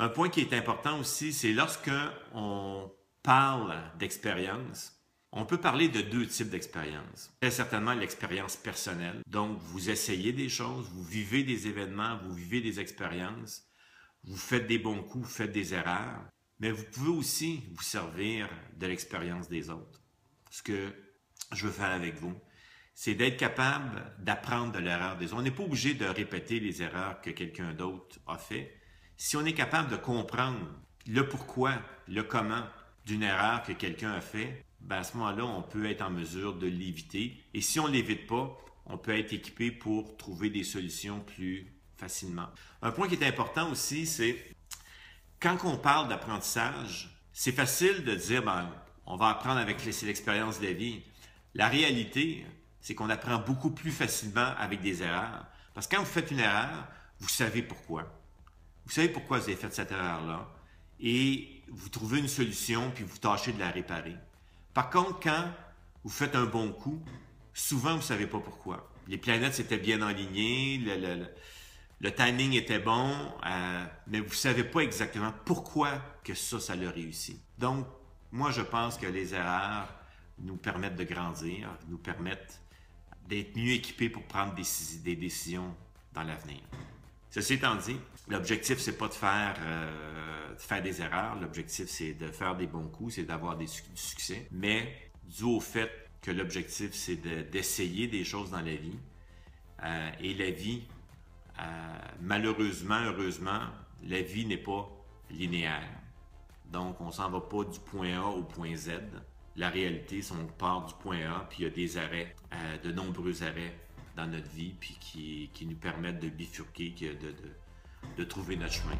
Un point qui est important aussi, c'est lorsque on parle d'expérience, on peut parler de deux types d'expériences. Très certainement l'expérience personnelle. Donc, vous essayez des choses, vous vivez des événements, vous vivez des expériences, vous faites des bons coups, vous faites des erreurs, mais vous pouvez aussi vous servir de l'expérience des autres. Ce que je veux faire avec vous, c'est d'être capable d'apprendre de l'erreur des autres. On n'est pas obligé de répéter les erreurs que quelqu'un d'autre a fait. Si on est capable de comprendre le pourquoi, le comment d'une erreur que quelqu'un a fait, ben à ce moment-là, on peut être en mesure de l'éviter. Et si on ne l'évite pas, on peut être équipé pour trouver des solutions plus facilement. Un point qui est important aussi, c'est quand on parle d'apprentissage, c'est facile de dire, ben, on va apprendre avec l'expérience de la vie. La réalité, c'est qu'on apprend beaucoup plus facilement avec des erreurs. Parce que quand vous faites une erreur, vous savez pourquoi. Vous savez pourquoi vous avez fait cette erreur-là. Et vous trouvez une solution, puis vous tâchez de la réparer. Par contre, quand vous faites un bon coup, souvent, vous ne savez pas pourquoi. Les planètes s'étaient bien alignées, le timing était bon, mais vous ne savez pas exactement pourquoi que ça l'a réussi. Donc, moi, je pense que les erreurs nous permettent de grandir, nous permettent d'être mieux équipés pour prendre des décisions dans l'avenir. Ceci étant dit, l'objectif, c'est pas de faire des erreurs. L'objectif, c'est de faire des bons coups, c'est d'avoir du succès. Mais dû au fait que l'objectif, c'est d'essayer des choses dans la vie. Et la vie, malheureusement, heureusement, la vie n'est pas linéaire. Donc, on s'en va pas du point A au point Z. La réalité, c'est qu'on part du point A, puis il y a des arrêts, de nombreux arrêts dans notre vie, puis qui nous permettent de bifurquer, de trouver notre chemin.